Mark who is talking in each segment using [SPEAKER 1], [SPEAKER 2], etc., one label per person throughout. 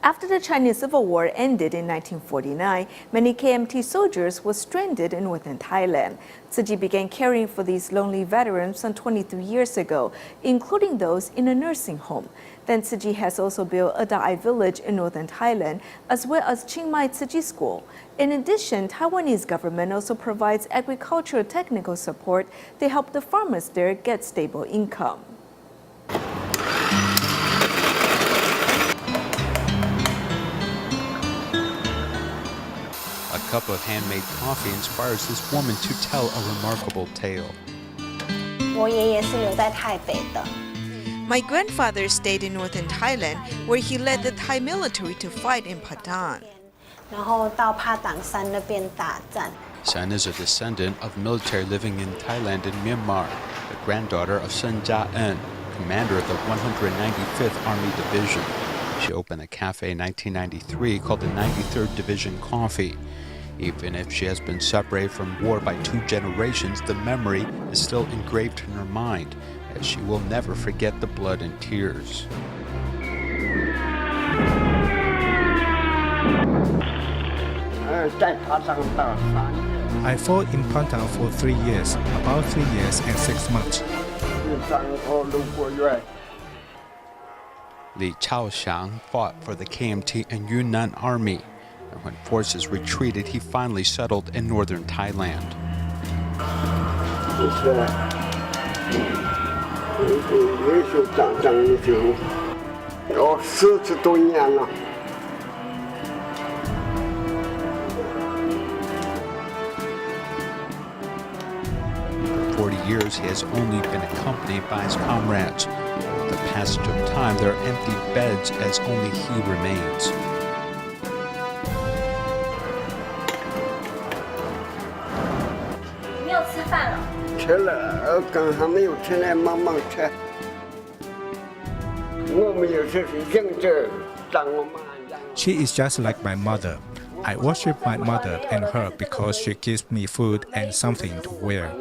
[SPEAKER 1] After the Chinese Civil War ended in 1949, many KMT soldiers were stranded in northern Thailand. Tzu Chi began caring for these lonely veterans some 23 years ago, including those in a nursing home. Then Tzu Chi has also built a Da'ai village in northern Thailand, as well as Chiangmai Tzu Chi School. In addition, Taiwanese government also provides agricultural technical support to help the farmers there get stable income.
[SPEAKER 2] A cup of handmade coffee inspires this woman to tell a remarkable tale.
[SPEAKER 3] 我爷爷是留在台北的。
[SPEAKER 1] My grandfather stayed in northern Thailand, where he led the Thai military to fight in Pathan.
[SPEAKER 3] 然后到帕党山那边打战。
[SPEAKER 2] Sen is a descendant of military living in Thailand and Myanmar, the granddaughter of Sen Ja-en, commander of the 195th Army Division. She opened a cafe in 1993 called the 93rd Division Coffee. Even if she has been separated from war by 2 generations, the memory is still engraved in her mind, as she will never forget the blood and tears.
[SPEAKER 4] I fought in Pathan for 3 years, about 3 years and 6 months.
[SPEAKER 2] Li Chaoxiang fought for the KMT and Yunnan Army, and when forces retreated, he finally settled in northern Thailand. For 40 years, he has only been accompanied by his comrades. With the passage of time, there are empty beds as only he remains.
[SPEAKER 4] She is just like my mother. I worship my mother and her because she gives me food and something to wear.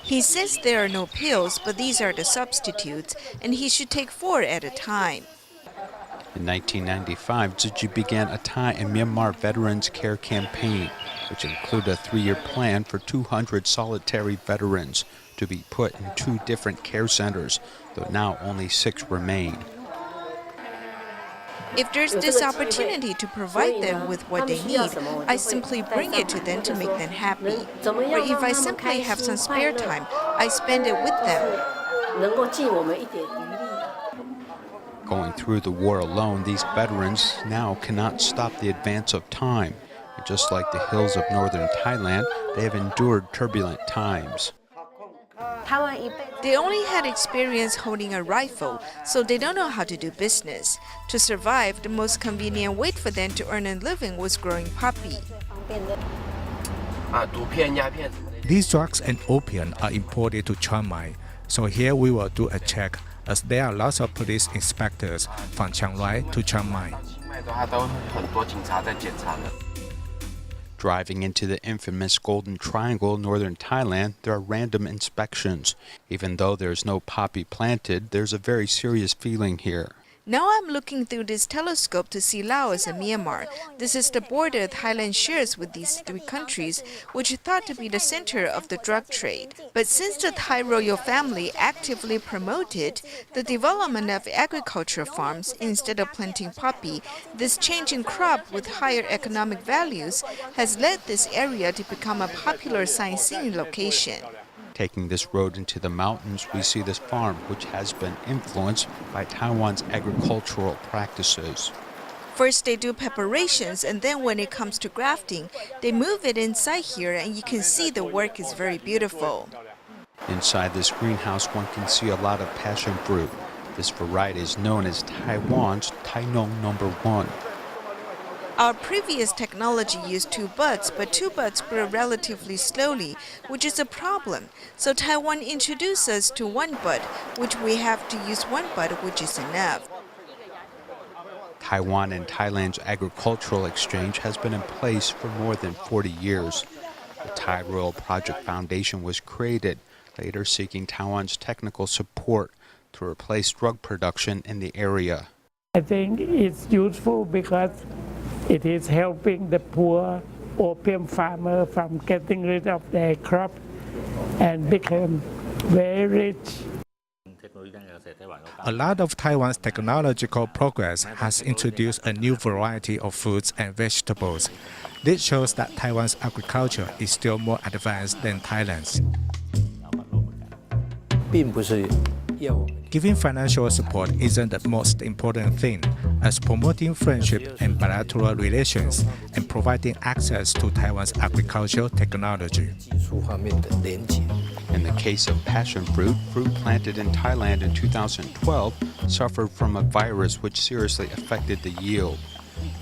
[SPEAKER 1] He says there are no pills, but these are the substitutes, and he should take 4 at a time.
[SPEAKER 2] In 1995, Tzu Chi began a Thai and Myanmar Veterans Care Campaign, which included a 3-year plan for 200 solitary veterans to be put in 2 different care centers, though now only 6 remain.
[SPEAKER 1] If there's this opportunity to provide them with what they need, I simply bring it to them to make them happy. Or if I simply have some spare time, I spend it with them.
[SPEAKER 2] Going through the war alone, these veterans now cannot stop the advance of time. And just like the hills of northern Thailand, they have endured turbulent times.
[SPEAKER 1] They only had experience holding a rifle, so they don't know how to do business. To survive, the most convenient way for them to earn a living was growing poppy.
[SPEAKER 4] These drugs and opium are imported to Chiangmai, so here we will do a check, as there are lots of police inspectors from Chiang Rai to Chiang Mai.
[SPEAKER 2] Driving into the infamous Golden Triangle, northern Thailand, there are random inspections. Even though there's no poppy planted, there's a very serious feeling here.
[SPEAKER 1] Now I'm looking through this telescope to see Laos and Myanmar. This is the border Thailand shares with these 3 countries, which are thought to be the center of the drug trade. But since the Thai royal family actively promoted the development of agricultural farms instead of planting poppy, this change in crop with higher economic values has led this area to become a popular sightseeing location.
[SPEAKER 2] Taking this road into the mountains, we see this farm, which has been influenced by Taiwan's agricultural practices.
[SPEAKER 1] First, they do preparations, and then when it comes to grafting, they move it inside here, and you can see the work is very beautiful.
[SPEAKER 2] Inside this greenhouse, one can see a lot of passion fruit. This variety is known as Taiwan's Tai Nong No. 1.
[SPEAKER 1] Our previous technology used 2 buds, but 2 buds grow relatively slowly, which is a problem. So Taiwan introduced us to 1 bud, which we have to use 1 bud, which is enough.
[SPEAKER 2] Taiwan and Thailand's agricultural exchange has been in place for more than 40 years. The Thai Royal Project Foundation was created, later seeking Taiwan's technical support. to replace drug production in the area.
[SPEAKER 5] I think it's useful because it is helping the poor opium farmer from getting rid of their crop and become very rich.
[SPEAKER 4] A lot of Taiwan's technological progress has introduced a new variety of fruits and vegetables. This shows that Taiwan's agriculture is still more advanced than Thailand's. Giving financial support isn't the most important thing, as promoting friendship and bilateral relations and providing access to Taiwan's agricultural technology.
[SPEAKER 2] In the case of passion fruit planted in Thailand in 2012 suffered from a virus which seriously affected the yield.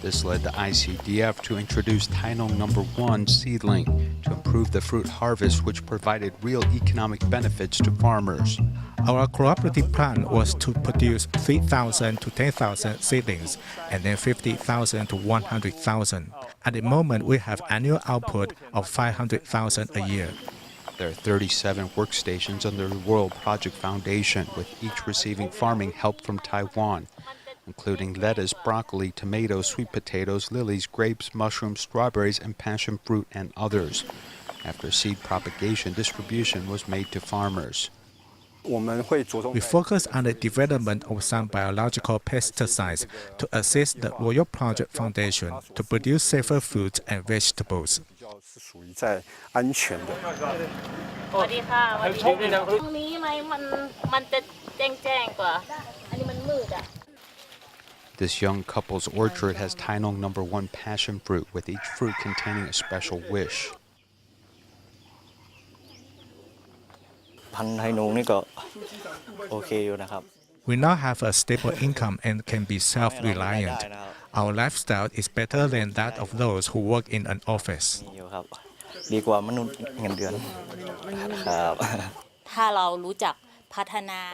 [SPEAKER 2] This led the ICDF to introduce Tainong No. 1 seedling to improve the fruit harvest, which provided real economic benefits to farmers.
[SPEAKER 4] Our cooperative plan was to produce 3,000 to 10,000 seedlings and then 50,000 to 100,000. At the moment, we have annual output of 500,000 a year.
[SPEAKER 2] There are 37 workstations under the World Project Foundation, with each receiving farming help from Taiwan, including lettuce, broccoli, tomatoes, sweet potatoes, lilies, grapes, mushrooms, strawberries, and passion fruit, and others. After seed propagation, distribution was made to farmers.
[SPEAKER 4] We focus on the development of some biological pesticides to assist the Royal Project Foundation to produce safer fruits and vegetables.
[SPEAKER 2] This young couple's orchard has Tainong No. 1 passion fruit, with each fruit containing a special wish.
[SPEAKER 4] We now have a stable income and can be self-reliant. Our lifestyle is better than that of those who work in an office.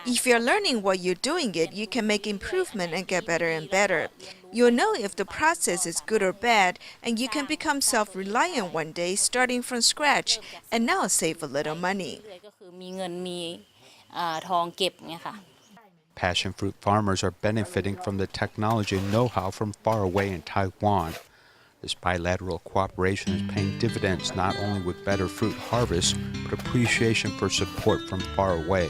[SPEAKER 6] If you're learning while you're doing it, you can make improvement and get better and better. You'll know if the process is good or bad, and you can become self-reliant one day starting from scratch and now save a little money.
[SPEAKER 2] Passion fruit farmers are benefiting from the technology and know-how from far away in Taiwan. This bilateral cooperation is paying dividends not only with better fruit harvests, but appreciation for support from far away.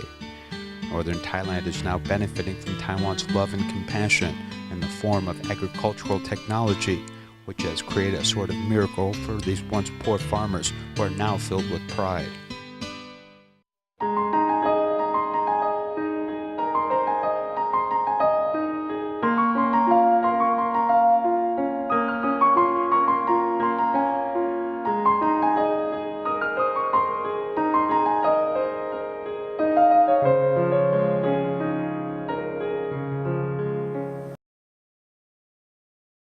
[SPEAKER 2] Northern Thailand is now benefiting from Taiwan's love and compassion in the form of agricultural technology, which has created a sort of miracle for these once poor farmers who are now filled with pride.